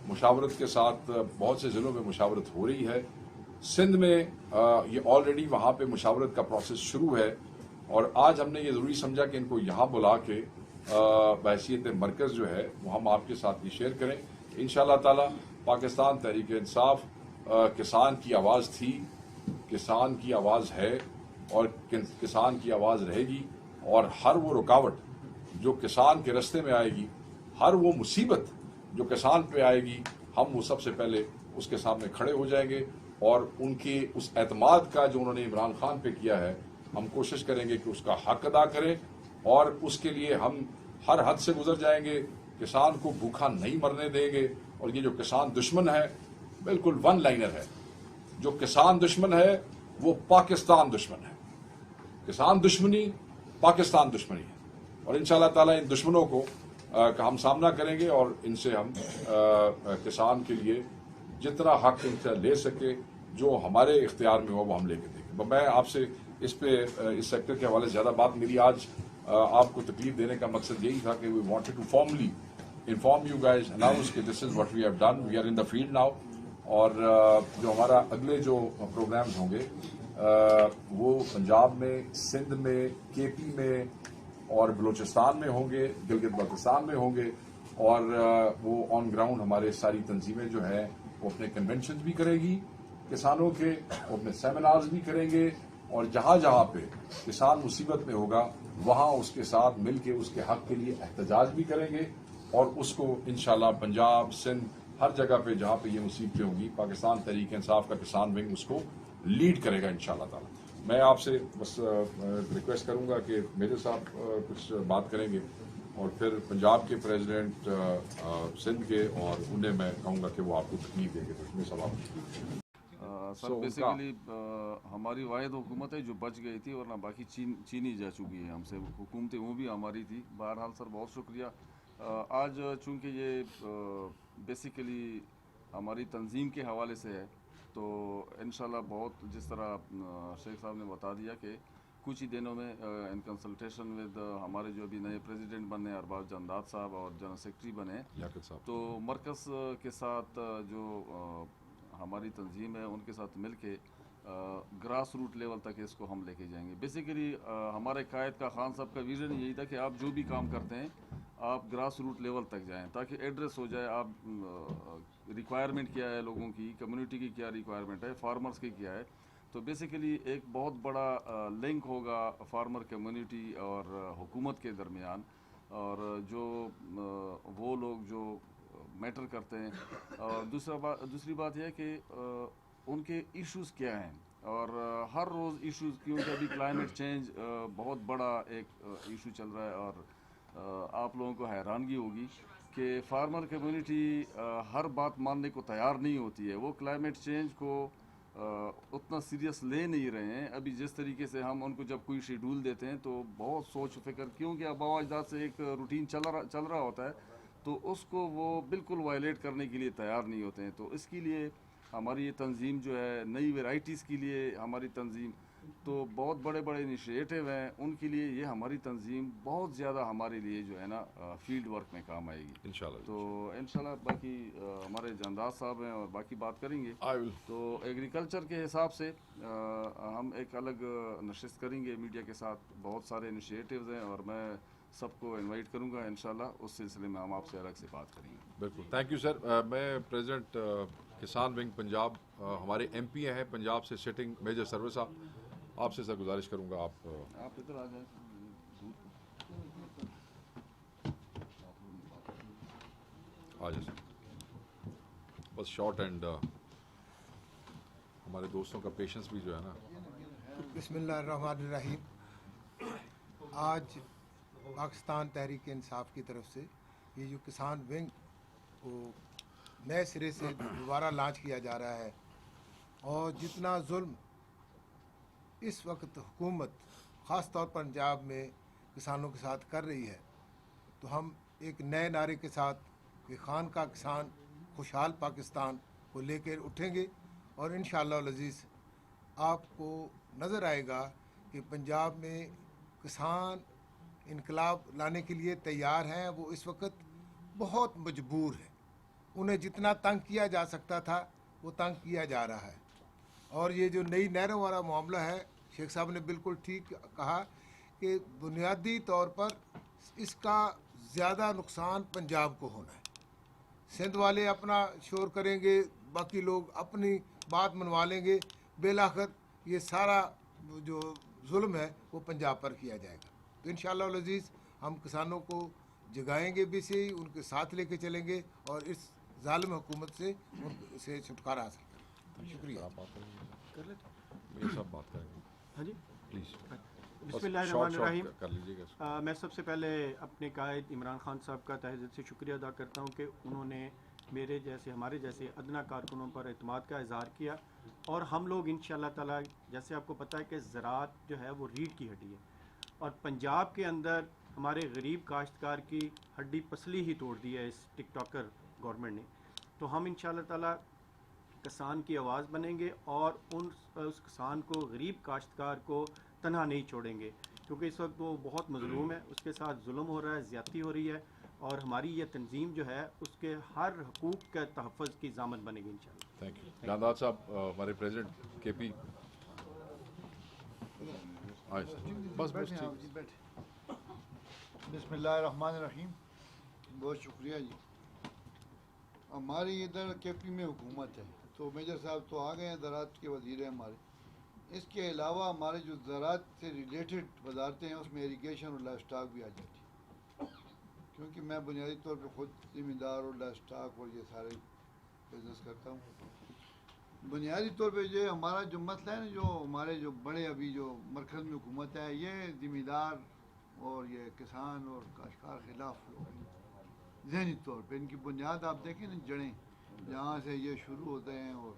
مشاورت کے ساتھ بہت سے ضلعوں میں مشاورت ہو رہی ہے. سندھ میں یہ آلریڈی وہاں پہ مشاورت کا پروسیس شروع ہے, اور آج ہم نے یہ ضروری سمجھا کہ ان کو یہاں بلا کے بحیثیت مرکز جو ہے وہ ہم آپ کے ساتھ یہ شیئر کریں. انشاءاللہ تعالی پاکستان تحریک انصاف کسان کی آواز تھی, کسان کی آواز ہے, اور کسان کی آواز رہے گی. اور ہر وہ رکاوٹ جو کسان کے رستے میں آئے گی, ہر وہ مصیبت جو کسان پہ آئے گی, ہم وہ سب سے پہلے اس کے سامنے کھڑے ہو جائیں گے. اور ان کے اس اعتماد کا جو انہوں نے عمران خان پہ کیا ہے, ہم کوشش کریں گے کہ اس کا حق ادا کریں, اور اس کے لیے ہم ہر حد سے گزر جائیں گے. کسان کو بھوکا نہیں مرنے دیں گے. اور یہ جو کسان دشمن ہے بالکل ون لائنر ہے, جو کسان دشمن ہے وہ پاکستان دشمن ہے. کسان دشمنی پاکستان دشمنی ہے, اور انشاءاللہ تعالی ان دشمنوں کو کا ہم سامنا کریں گے, اور ان سے ہم کسان کے لیے جتنا حق ان سے لے سکے جو ہمارے اختیار میں ہو وہ ہم لے کے دیں گے. میں آپ سے اس پہ اس سیکٹر کے حوالے سے زیادہ بات, میری آج آپ کو تکلیف دینے کا مقصد یہی تھا کہ we wanted to formally inform you guys, announce کہ this is what we have done, we are in the field now. اور جو ہمارا اگلے جو پروگرامز ہوں گے وہ پنجاب میں, سندھ میں, کے پی میں اور بلوچستان میں ہوں گے, گلگت بلتستان میں ہوں گے. اور وہ آن گراؤنڈ ہمارے ساری تنظیمیں جو ہیں وہ اپنے کنونشنز بھی کرے گی کسانوں کے, وہ اپنے سیمینارز بھی کریں گے, اور جہاں جہاں پہ کسان مصیبت میں ہوگا وہاں اس کے ساتھ مل کے اس کے حق کے لیے احتجاج بھی کریں گے. اور اس کو انشاءاللہ پنجاب, سندھ, ہر جگہ پہ جہاں پہ یہ مصیبتیں ہوں گی پاکستان تحریک انصاف کا کسان ونگ اس کو لیڈ کرے گا انشاءاللہ تعالی. میں آپ سے بس ریکویسٹ کروں گا کہ میرے صاحب کچھ بات کریں گے, اور پھر پنجاب کے پریزیڈنٹ, سندھ کے, اور انہیں میں کہوں گا کہ وہ آپ کو تکلیف دیں گے. تو اس میں سوال سر بیسیکلی ہماری واحد حکومت ہے جو بچ گئی تھی, ورنہ باقی چینی جا چکی ہے ہم سے. حکومتیں وہ بھی ہماری تھی. بہرحال سر بہت شکریہ. آج چونکہ یہ بیسیکلی ہماری تنظیم کے حوالے سے ہے, تو انشاءاللہ بہت جس طرح شیخ صاحب نے بتا دیا کہ کچھ ہی دنوں میں ان کنسلٹیشن ود ہمارے جو ابھی نئے پریزیڈنٹ بنے ارباز جانداد صاحب اور جنرل سیکرٹری بنے, تو مرکز کے ساتھ جو ہماری تنظیم ہے ان کے ساتھ مل کے گراس روٹ لیول تک اس کو ہم لے کے جائیں گے. بیسیکلی ہمارے قائد کا, خان صاحب کا ویژن یہی تھا کہ آپ جو بھی کام کرتے ہیں آپ گراس روٹ لیول تک جائیں تاکہ ایڈریس ہو جائے آپ ریکوائرمنٹ کیا ہے لوگوں کی, کمیونٹی کی کیا ریکوائرمنٹ ہے, فارمرز کی کیا ہے. تو بیسیکلی ایک بہت بڑا لنک ہوگا فارمر کمیونٹی اور حکومت کے درمیان, اور جو وہ لوگ جو میٹر کرتے ہیں. اور دوسری بات یہ ہے کہ ان کے ایشوز کیا ہیں, اور ہر روز ایشوز, کیونکہ ابھی کلائمیٹ چینج بہت بڑا ایک ایشو چل رہا ہے, اور آپ لوگوں کو حیرانگی ہوگی کہ فارمر کمیونٹی ہر بات ماننے کو تیار نہیں ہوتی ہے. وہ کلائمیٹ چینج کو اتنا سیریس لے نہیں رہے ہیں ابھی. جس طریقے سے ہم ان کو جب کوئی شیڈول دیتے ہیں تو بہت سوچ فکر, کیونکہ آباء و اجداد سے ایک روٹین چل رہا ہوتا ہے, تو اس کو وہ بالکل وائلیٹ کرنے کے لیے تیار نہیں ہوتے ہیں. تو اس کے لیے ہماری یہ تنظیم جو ہے نئی ویرائٹیز کے لیے ہماری تنظیم تو بہت بڑے بڑے انیشیٹو ہیں ان کے لیے یہ ہماری تنظیم بہت زیادہ ہمارے لیے جو ہے نا فیلڈ ورک میں کام آئے گی انشاءاللہ. تو انشاءاللہ باقی ہمارے جانداز صاحب ہیں اور باقی بات کریں گے. I will. تو ایگریکلچر کے حساب سے ہم ایک الگ نشست کریں گے میڈیا کے ساتھ. بہت سارے انیشیٹوز ہیں اور میں سب کو انوائٹ کروں گا انشاءاللہ. اس سلسلے میں ہم آپ سے الگ سے بات کریں گے. بالکل. Thank you sir. میں پریزیڈنٹ کسان ونگ پنجاب ہمارے ایم پی ہیں پنجاب سے سٹنگ میجر سروے صاحب, آپ سے سر گزارش کروں گا آپ ادھر آ جائیں. آ جائیں سر. بس شارٹ اینڈ ہمارے دوستوں کا پیشنس بھی جو ہے نا. بسم اللہ الرحمن الرحیم. آج پاکستان تحریک انصاف کی طرف سے یہ جو کسان ونگ کو نئے سرے سے دوبارہ لانچ کیا جا رہا ہے, اور جتنا ظلم اس وقت حکومت خاص طور پر پنجاب میں کسانوں کے ساتھ کر رہی ہے, تو ہم ایک نئے نعرے کے ساتھ کہ خان کا کسان خوشحال پاکستان کو لے کر اٹھیں گے. اور انشاءاللہ العزیز آپ کو نظر آئے گا کہ پنجاب میں کسان انقلاب لانے کے لیے تیار ہیں. وہ اس وقت بہت مجبور ہیں. انہیں جتنا تنگ کیا جا سکتا تھا وہ تنگ کیا جا رہا ہے. اور یہ جو نئی نہروں والا معاملہ ہے, شیخ صاحب نے بالکل ٹھیک کہا کہ بنیادی طور پر اس کا زیادہ نقصان پنجاب کو ہونا ہے. سندھ والے اپنا شور کریں گے, باقی لوگ اپنی بات منوا لیں گے, بالآخر یہ سارا جو ظلم ہے وہ پنجاب پر کیا جائے گا. تو انشاءاللہ العزیز ہم کسانوں کو جگائیں گے بھی سے, ان کے ساتھ لے کے چلیں گے اور اس ظالم حکومت سے ان سے چھٹکارا حاصل کریں گے. شکریہ. آپ بات کریں گے, یہ سب بات کریں گے. ہاں جی, پلیز بسم اللہ الرحمن الرحیم. کر لیجیے گا. میں سب سے پہلے اپنے قائد عمران خان صاحب کا تہہ دل سے شکریہ ادا کرتا ہوں کہ انہوں نے میرے جیسے ہمارے جیسے ادنا کارکنوں پر اعتماد کا اظہار کیا. اور ہم لوگ انشاءاللہ تعالیٰ, جیسے آپ کو پتہ ہے کہ زراعت جو ہے وہ ریڑھ کی ہڈی ہے, اور پنجاب کے اندر ہمارے غریب کاشتکار کی ہڈی پسلی ہی توڑ دی ہے اس ٹک ٹاکر گورنمنٹ نے. تو ہم انشاءاللہ تعالیٰ کسان کی آواز بنیں گے اور اس کسان کو, غریب کاشتکار کو تنہا نہیں چھوڑیں گے, کیونکہ اس وقت وہ بہت مظلوم ہے, اس کے ساتھ ظلم ہو رہا ہے, زیادتی ہو رہی ہے. اور ہماری یہ تنظیم جو ہے اس کے ہر حقوق کے تحفظ کی ضامن بنے گی انشاءاللہ. Thank you. جانداد صاحب ہمارے پریزیڈنٹ کے پی. بس ٹھیک. بسم اللہ الرحمن الرحیم. بہت شکریہ جی. ہماری ادھر کے پی میں حکومت ہے, تو میجر صاحب تو آ گئے ہیں, زراعت کے وزیر ہیں ہمارے. اس کے علاوہ ہمارے جو زراعت سے ریلیٹڈ وزارتیں ہیں اس میں ایریگیشن اور لائف اسٹاک بھی آ جاتی ہے, کیونکہ میں بنیادی طور پہ خود ذمہ دار اور لائف اسٹاک اور یہ سارے بزنس کرتا ہوں. بنیادی طور پہ یہ ہمارا جو مسئلہ ہے نا, جو ہمارے جو بڑے ابھی جو مرکز میں حکومت ہے, یہ ذمہ دار اور یہ کسان اور کاشتکار خلاف لوگ ہیں ذہنی طور پہ. ان کی بنیاد آپ دیکھیں نا, جڑیں جہاں سے یہ شروع ہوتے ہیں, اور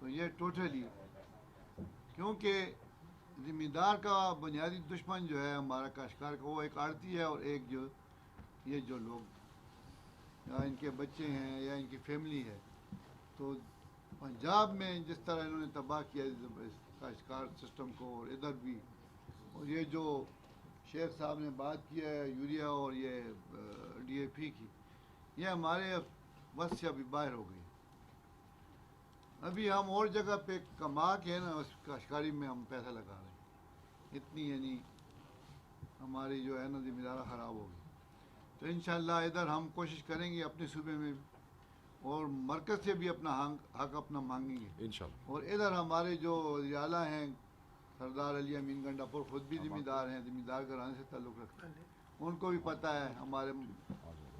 تو یہ ٹوٹلی, کیونکہ ذمہ دار کا بنیادی دشمن جو ہے ہمارا کاشتکار کا, وہ ایک آڑتی ہے اور ایک جو یہ جو لوگ یا ان کے بچے ہیں یا ان کی فیملی ہے. تو پنجاب میں جس طرح انہوں نے تباہ کیا اس کاشتکار سسٹم کو, اور ادھر بھی, اور یہ جو شیخ صاحب نے بات کی ہے یوریا اور یہ ڈی اے پی کی, یہ ہمارے بس سے ابھی باہر ہو گئی. ابھی ہم اور جگہ پہ کما کے نا اس کاشتکاری میں ہم پیسہ لگا رہے ہیں, اتنی یعنی ہماری جو ہے نا ذمہ داری خراب ہو گئی. تو انشاءاللہ ادھر ہم کوشش کریں گے اپنے صوبے میں, اور مرکز سے بھی اپنا حق اپنا مانگیں گے انشاءاللہ. اور ادھر ہمارے جو وزیر اعلیٰ ہیں سردار علی امین گنڈا پور, خود بھی ذمہ دار ہیں, ذمہ دار گھرانے سے تعلق رکھتے ہیں, ان کو بھی پتہ ہے ہمارے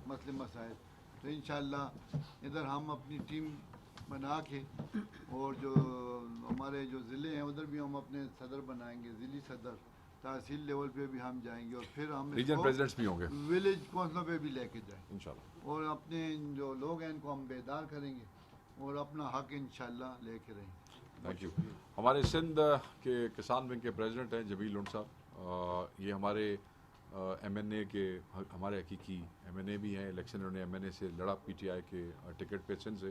مسئلے مسائل. تو انشاءاللہ ادھر ہم اپنی ٹیم بنا کے, اور جو ہمارے جو ضلع ہیں ادھر بھی ہم اپنے صدر بنائیں گے, ضلعی صدر, تحصیل لیول پہ بھی ہم جائیں گے, اور پھر ہم ریجن پریزیڈنٹس بھی ہوں گے ولیج کونسلوں پہ بھی لے کے جائیں انشاءاللہ. اور اپنے جو لوگ ہیں ان کو ہم بیدار کریں گے اور اپنا حق انشاءاللہ لے کے رہیں گے. Thank you. ہمارے سندھ کے کسان ونگ کے پریزیڈنٹ ہیں جمیل لونڈ صاحب. یہ ہمارے ایم این اے کے, ہمارے حقیقی ایم این اے بھی ہیں. الیکشن انہوں نے ایم این اے سے لڑا, پی ٹی آئی کے ٹکٹ پہ سندھ سے,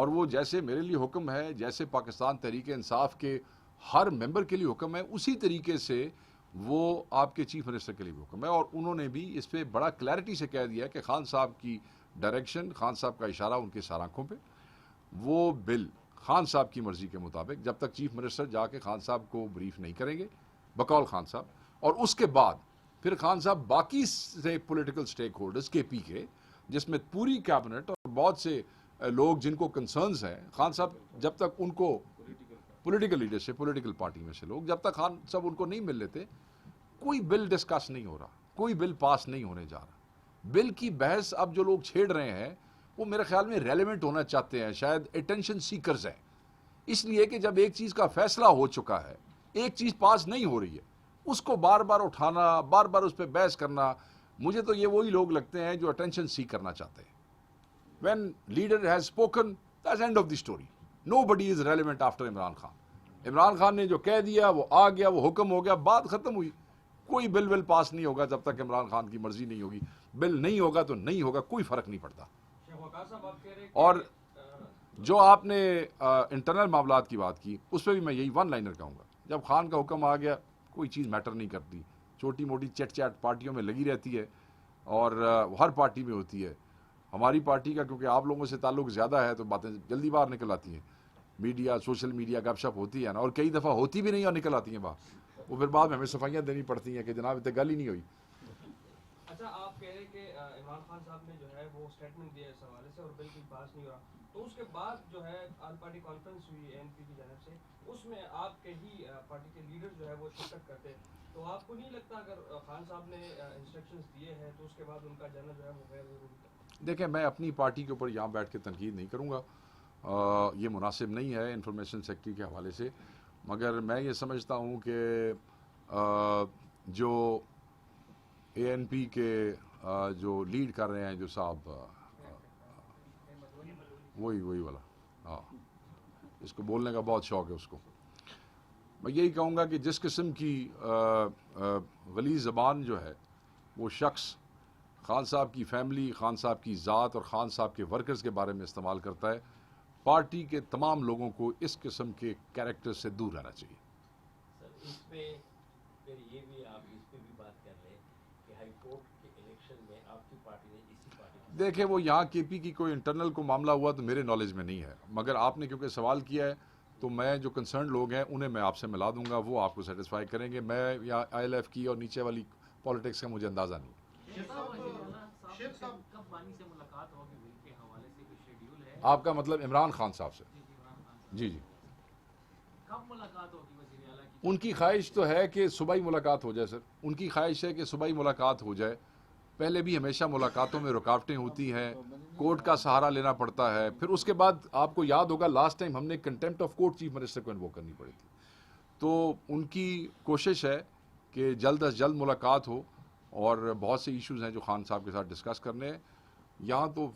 اور وہ جیسے میرے لیے حکم ہے، جیسے پاکستان تحریک انصاف کے ہر ممبر کے لیے حکم ہے، اسی طریقے سے وہ آپ کے چیف منسٹر کے لیے بھی حکم ہے. اور انہوں نے بھی اس پہ بڑا کلیئرٹی سے کہہ دیا ہے کہ خان صاحب کی ڈائریکشن، خان صاحب کا اشارہ ان کے سر آنکھوں پہ، وہ بل خان صاحب کی مرضی کے مطابق جب تک چیف منسٹر جا کے خان صاحب کو بریف نہیں کریں گے بقول خان صاحب، اور اس کے بعد پھر خان صاحب باقی سے پولیٹیکل سٹیک ہولڈرز کے پی کے، جس میں پوری کیبنٹ اور بہت سے لوگ جن کو کنسرنز ہیں، خان صاحب جب تک ان کو پولیٹیکل لیڈرشپ، پولیٹیکل پارٹی میں سے لوگ جب تک خان صاحب ان کو نہیں مل لیتے، کوئی بل ڈسکس نہیں ہو رہا، کوئی بل پاس نہیں ہونے جا رہا. بل کی بحث اب جو لوگ چھیڑ رہے ہیں وہ میرے خیال میں ریلیونٹ ہونا چاہتے ہیں، شاید اٹینشن سیکرز ہیں، اس لیے کہ جب ایک چیز کا فیصلہ ہو چکا ہے، ایک چیز پاس نہیں ہو رہی ہے، اس کو بار بار اٹھانا، بار بار اس پہ بحث کرنا، مجھے تو یہ وہی لوگ لگتے ہیں جو اٹینشن سیک کرنا چاہتے ہیں. when leader has spoken, that's the end of the story. Nobody is relevant after Imran Khan. Imran Khan نے جو کہہ دیا وہ آ گیا، وہ حکم ہو گیا، بات ختم ہوئی. کوئی بل پاس نہیں ہوگا جب تک عمران خان کی مرضی نہیں ہوگی. بل نہیں ہوگا تو نہیں ہوگا، کوئی فرق نہیں پڑتا. اور جو آپ نے انٹرنل معاملات کی بات کی، اس پہ بھی میں یہی ون لائنر کہوں گا. جب خان کا حکم آ گیا، کوئی چیز میٹر نہیں کرتی، چھوٹی موٹی چٹ چاٹ پارٹیوں میں لگی رہتی ہے، اور ہر پارٹی میں ہوتی ہے. ہماری پارٹی کا کیونکہ آپ لوگوں سے تعلق زیادہ ہے تو باتیں جلدی باہر نکل آتی ہیں. میڈیا، سوشل میڈیا گپ شپ ہوتی ہے نا، اور کئی دفعہ ہوتی بھی نہیں اور نکل آتی ہیں باہر. وہ پھر بعد میں ہمیں صفائیاں دینی پڑتی ہیں کہ جناب اتنے گل ہی نہیں ہوئی. اچھا، آپ کہہ رہے کہ عمران خان صاحب نے جو ہے وہ اسٹیٹمنٹ دیا اس حوالے سے اور بالکل پاس نہیں ہوا، تو اس کے بعد جو ہے آل پارٹی کانفرنس ہوئی ANP کی جانب سے، اس میں آپ کے ہی پارٹی کے لیڈر جو ہے وہ شرکت کرتے، تو آپ کو نہیں لگتا اگر خان صاحب نے انسٹرکشنز دیے ہیں تو اس کے بعد ان کا جانا جو ہے وہ غیر ضروری تھا؟ دیکھیں، میں اپنی پارٹی کے اوپر یہاں بیٹھ کے تنقید نہیں کروں گا، یہ مناسب نہیں ہے انفارمیشن سیکرٹری کے حوالے سے، مگر میں یہ سمجھتا ہوں کہ جو ANP کے جو لیڈ کر رہے ہیں جو صاحب، وہی والا، ہاں، اس کو بولنے کا بہت شوق ہے اس کو. میں یہی کہوں گا کہ جس قسم کی غلیظ زبان جو ہے وہ شخص خان صاحب کی فیملی، خان صاحب کی ذات اور خان صاحب کے ورکرز کے بارے میں استعمال کرتا ہے، پارٹی کے تمام لوگوں کو اس قسم کے کیریکٹر سے دور رہنا چاہیے. سر، اس پہ پھر یہ بھی آپ اس پہ بھی بات کر لیں کہ ہائی کورٹ کے الیکشن میں آپ کی پارٹی نے اسی پارٹی، دیکھیں وہ یہاں KP کی کوئی انٹرنل کو معاملہ ہوا تو میرے نالج میں نہیں ہے، مگر آپ نے کیونکہ سوال کیا ہے تو میں جو کنسرن لوگ ہیں انہیں میں آپ سے ملا دوں گا، وہ آپ کو سیٹسفائی کریں گے. میں یا ILF کی اور نیچے والی پالیٹکس کا مجھے اندازہ نہیں. آپ کا مطلب عمران خان صاحب سے؟ جی جی. ان کی خواہش تو ہے کہ صبح ہی ملاقات ہو جائے سر، ان کی خواہش ہے کہ صبح ہی ملاقات ہو جائے. پہلے بھی ہمیشہ ملاقاتوں میں رکاوٹیں ہوتی ہیں، کورٹ کا سہارا لینا پڑتا ہے. پھر اس کے بعد آپ کو یاد ہوگا لاسٹ ٹائم ہم نے contempt of court chief minister کو انووک کرنی پڑی تھی. تو ان کی کوشش ہے کہ جلد از جلد ملاقات ہو، اور بہت سے ایشوز ہیں جو خان صاحب کے ساتھ ڈسکس کرنے ہیں. یہاں تو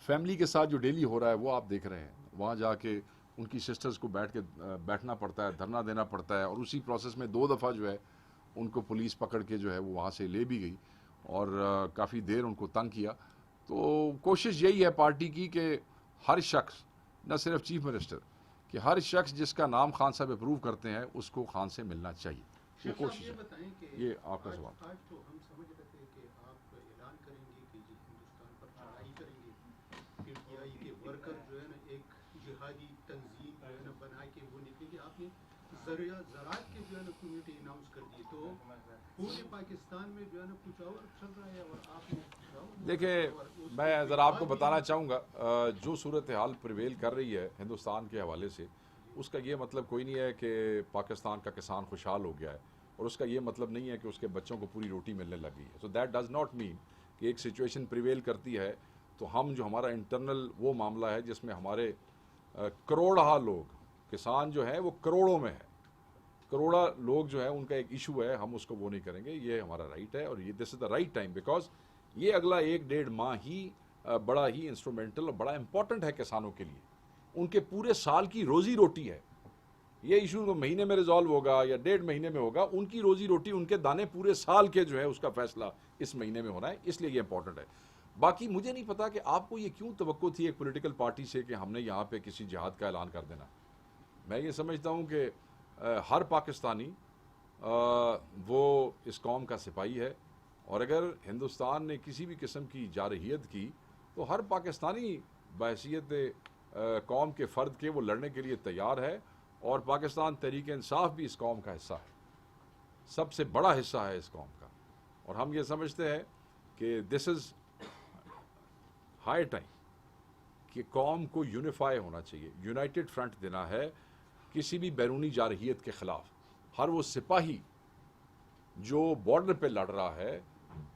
فیملی کے ساتھ جو ڈیلی ہو رہا ہے وہ آپ دیکھ رہے ہیں، وہاں جا کے ان کی سسٹرز کو بیٹھنا پڑتا ہے، دھرنا دینا پڑتا ہے، اور اسی پروسیس میں 2 دفعہ جو ہے ان کو پولیس پکڑ کے جو ہے وہ وہاں سے لے بھی گئی اور کافی دیر ان کو تنگ کیا. تو کوشش یہی ہے پارٹی کی کہ ہر شخص، نہ صرف چیف منسٹر، کہ ہر شخص جس کا نام خان صاحب اپروو کرتے ہیں اس کو خان سے ملنا چاہیے. یہ کوشش ہے. یہ آپ کا سوال. آج تو ہم سمجھ رہے تھے کہ آپ اعلان کریں گے کہ ہندوستان پر چڑھائی کریں گے، PTI کے ورکر جو ہے نا ایک جہادی تنظیم جو ہے نا بنا کے وہ نکلے گی. آپ نے زراعت کے جو ہے نا کمیونٹی اناؤنس کر دی، تو پورے پاکستان میں جو ہے نا کچھ اور چل رہا ہے. اور آپ نے دیکھیں، میں ذرا آپ کو بتانا چاہوں گا، جو صورتحال پریویل کر رہی ہے ہندوستان کے حوالے سے، اس کا یہ مطلب کوئی نہیں ہے کہ پاکستان کا کسان خوشحال ہو گیا ہے، اور اس کا یہ مطلب نہیں ہے کہ اس کے بچوں کو پوری روٹی ملنے لگ گئی ہے. So that does not mean کہ ایک سچویشن پریویل کرتی ہے تو ہم جو ہمارا انٹرنل وہ معاملہ ہے جس میں ہمارے کروڑہ لوگ، کسان جو ہیں وہ کروڑوں میں ہے، کروڑا لوگ جو ہے ان کا ایک ایشو ہے، ہم اس کو وہ نہیں کریں گے. یہ ہمارا رائٹ ہے، اور یہ دس از دا رائٹ ٹائم، بیکاز یہ اگلا 1-1.5 ماہ ہی بڑا ہی انسٹرومنٹل اور بڑا امپورٹنٹ ہے کسانوں کے لیے. ان کے پورے سال کی روزی روٹی ہے. یہ ایشو مہینے میں ریزالو ہوگا یا 1.5 مہینے میں ہوگا، ان کی روزی روٹی، ان کے دانے پورے سال کے جو ہے اس کا فیصلہ اس مہینے میں ہونا ہے، اس لیے یہ امپورٹنٹ ہے. باقی مجھے نہیں پتا کہ آپ کو یہ کیوں توقع تھی ایک پولیٹیکل پارٹی سے کہ ہم نے یہاں پہ کسی جہاد کا اعلان کر دینا. میں یہ سمجھتا ہوں کہ ہر پاکستانی وہ اس قوم کا سپاہی ہے, اور اگر ہندوستان نے کسی بھی قسم کی جارحیت کی تو ہر پاکستانی بحیثیت قوم کے فرد کے وہ لڑنے کے لیے تیار ہے, اور پاکستان تحریک انصاف بھی اس قوم کا حصہ ہے, سب سے بڑا حصہ ہے اس قوم کا. اور ہم یہ سمجھتے ہیں کہ دس از ہائی ٹائم کہ قوم کو یونیفائی ہونا چاہیے, یونائٹڈ فرنٹ دینا ہے کسی بھی بیرونی جارحیت کے خلاف. ہر وہ سپاہی جو بارڈر پہ لڑ رہا ہے,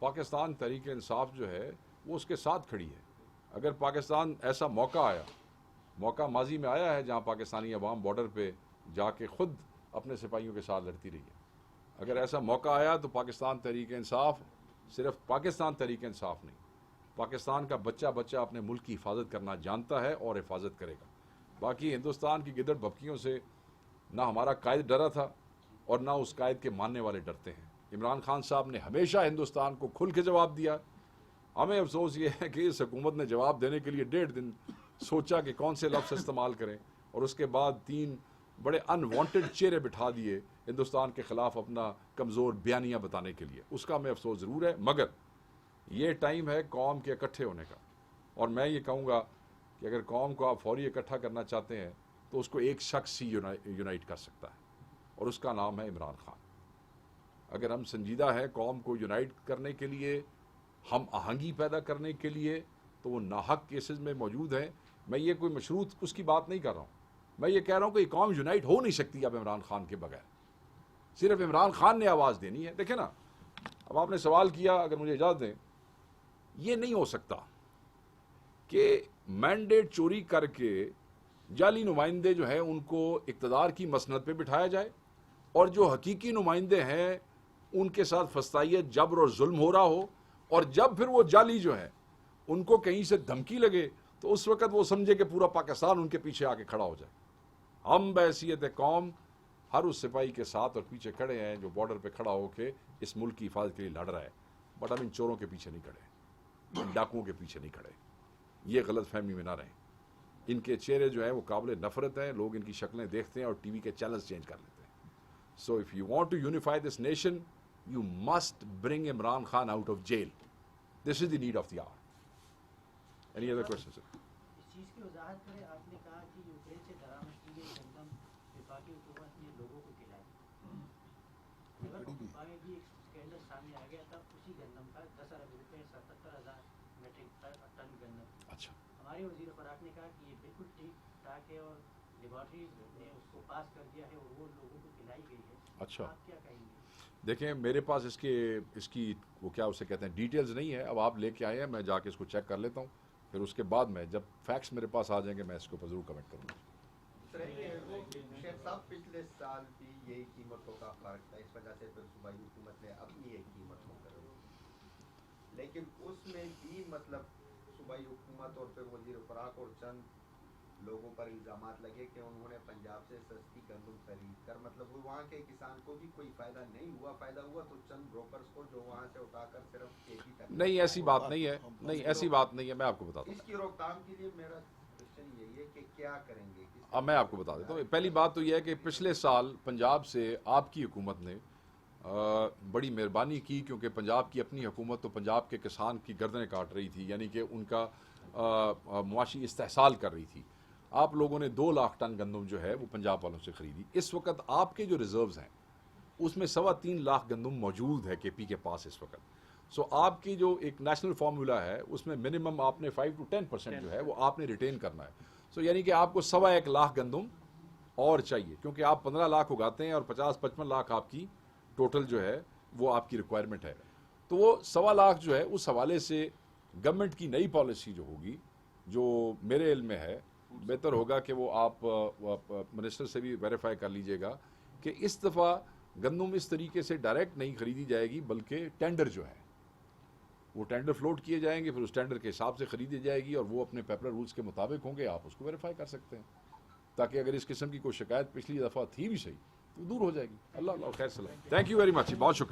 پاکستان تحریک انصاف جو ہے وہ اس کے ساتھ کھڑی ہے. اگر پاکستان ایسا موقع ماضی میں آیا ہے جہاں پاکستانی عوام بارڈر پہ جا کے خود اپنے سپاہیوں کے ساتھ لڑتی رہی ہے, اگر ایسا موقع آیا تو پاکستان تحریک انصاف, صرف پاکستان تحریک انصاف نہیں, پاکستان کا بچہ اپنے ملک کی حفاظت کرنا جانتا ہے اور حفاظت کرے گا. باقی ہندوستان کی گدڑ بھبکیوں سے نہ ہمارا قائد ڈرا تھا اور نہ اس قائد کے ماننے والے ڈرتے ہیں. عمران خان صاحب نے ہمیشہ ہندوستان کو کھل کے جواب دیا. ہمیں افسوس یہ ہے کہ اس حکومت نے جواب دینے کے لیے 1.5 دن سوچا کہ کون سے لفظ استعمال کریں, اور اس کے بعد 3 بڑے انوانٹڈ چہرے بٹھا دیے ہندوستان کے خلاف اپنا کمزور بیانیاں بتانے کے لیے. اس کا ہمیں افسوس ضرور ہے, مگر یہ ٹائم ہے قوم کے اکٹھے ہونے کا. اور میں یہ کہوں گا کہ اگر قوم کو آپ فوری اکٹھا کرنا چاہتے ہیں تو اس کو ایک شخص ہی یونائٹ کر سکتا ہے, اور اس کا نام ہے عمران خان. اگر ہم سنجیدہ ہیں قوم کو یونائٹ کرنے کے لیے, ہم آہنگی پیدا کرنے کے لیے, تو وہ ناحق کیسز میں موجود ہیں. میں یہ کوئی مشروط اس کی بات نہیں کر رہا ہوں, میں یہ کہہ رہا ہوں کہ یہ قوم یونائٹ ہو نہیں سکتی اب عمران خان کے بغیر. صرف عمران خان نے آواز دینی ہے. دیکھیں نا, اب آپ نے سوال کیا, اگر مجھے اجازت دیں, یہ نہیں ہو سکتا کہ مینڈیٹ چوری کر کے جعلی نمائندے جو ہیں ان کو اقتدار کی مسند پہ بٹھایا جائے, اور جو حقیقی نمائندے ہیں ان کے ساتھ فسطائیت, جبر اور ظلم ہو رہا ہو, اور جب پھر وہ جعلی جو ہیں ان کو کہیں سے دھمکی لگے تو اس وقت وہ سمجھے کہ پورا پاکستان ان کے پیچھے آ کے کھڑا ہو جائے. ہم بحیثیت قوم ہر اس سپاہی کے ساتھ اور پیچھے کھڑے ہیں جو بارڈر پہ کھڑا ہو کے اس ملک کی حفاظت کے لیے لڑ رہا ہے. بٹ ہم ان چوروں کے پیچھے نہیں کھڑے, ان ڈاکوؤں کے پیچھے نہیں کھڑے. یہ غلط فہمی میں نہ رہیں. ان کے چہرے جو ہیں وہ قابل نفرت ہیں, لوگ ان کی شکلیں دیکھتے ہیں اور ٹی وی کے چینلز چینج کر لیتے ہیں. So if you want to unify this nation, you must bring Imran Khan out of jail. This is the need of the hour. Any other questions, sir? اس چیز کی وضاحت کریں. آپ نے کہا کہ یوکرین سے درآمد کی گئی گندم وفاقی حکومت نے لوگوں کو کھلائی. اگر میں بھی ایک اسکینڈل سامنے آ گیا تھا اسی گندم کا 10 ارب روپے 77,000 میٹرک ٹن گندم. اچھا, ہمارے وزیر خوراک نے کہا کہ یہ بالکل ٹھیک ٹھاک ہے اور لیبارٹریز نے اس کو پاس کر دیا ہے اور وہ لوگوں کو کھلائی گئی ہے. اچھا, آپ کیا کہیں گے؟ دیکھیں میرے پاس اس کی وہ کیا اسے کہتے ہیں ڈیٹیلز نہیں ہے. اب آپ لے کے آئے ہیں, میں جا کے اس کو چیک کر لیتا ہوں, پھر اس کے بعد میں جب فیکٹس میرے پاس آ جائیں گے میں اس کے اوپر ضرور کمنٹ کروں گا. شیخ صاحب پچھلے سال بھی یہی قیمتوں کا فرق تھا, اس وجہ سے پھر صوبائی حکومت نے اپنی ایک قیمت مقرر کی, لیکن اس میں بھی مطلب صوبائی حکومت اور پھر وزیر خوراک اور چند لوگوں پر الزامات لگے کہ انہوں نے پنجاب سے سستی گندم خرید کر مطلب وہاں کے کسان کو بھی کوئی فائدہ نہیں ہوا, فائدہ ہوا تو چند بروکرز کو جو وہاں سے اٹھا کر صرف کیپی تک. نہیں ایسی بات نہیں ہے, نہیں ایسی بات نہیں ہے, میں آپ کو بتاتا ہوں. اس کی روک تھام کے لیے میرا کوشچن یہی ہے کہ کیا کریں گے. اب میں آپ کو بتا دیتا ہوں. پہلی بات تو یہ ہے کہ پچھلے سال پنجاب سے آپ کی حکومت نے بڑی مہربانی کی, کیونکہ پنجاب کی اپنی حکومت تو پنجاب کے کسان کی گردنیں کاٹ رہی تھی, یعنی کہ ان کا معاشی استحصال کر رہی تھی. آپ لوگوں نے 2 لاکھ ٹن گندم جو ہے وہ پنجاب والوں سے خریدی. اس وقت آپ کے جو ریزروز ہیں اس میں 3.25 لاکھ گندم موجود ہے کے پی کے پاس اس وقت. سو آپ کی جو ایک نیشنل فارمولا ہے اس میں منیمم آپ نے 5 to 10% جو ہے وہ آپ نے ریٹین کرنا ہے. سو یعنی کہ آپ کو 1.25 لاکھ گندم اور چاہیے, کیونکہ آپ 15 لاکھ اگاتے ہیں اور 50-55 لاکھ آپ کی ٹوٹل جو ہے وہ آپ کی ریکوائرمنٹ ہے. تو وہ 1.25 لاکھ جو ہے اس حوالے سے گورنمنٹ کی نئی پالیسی جو ہوگی, جو میرے علم میں ہے, بہتر ہوگا کہ وہ آپ منسٹر سے بھی ویریفائی کر لیجئے گا کہ اس دفعہ گندم اس طریقے سے ڈائریکٹ نہیں خریدی جائے گی, بلکہ ٹینڈر جو ہے وہ ٹینڈر فلوٹ کیے جائیں گے, پھر اس ٹینڈر کے حساب سے خریدی جائے گی, اور وہ اپنے پیپر رولز کے مطابق ہوں گے. آپ اس کو ویریفائی کر سکتے ہیں, تاکہ اگر اس قسم کی کوئی شکایت پچھلی دفعہ تھی بھی صحیح تو دور ہو جائے گی. اللہ خیر سلام. تھینک یو ویری مچ, بہت شکریہ.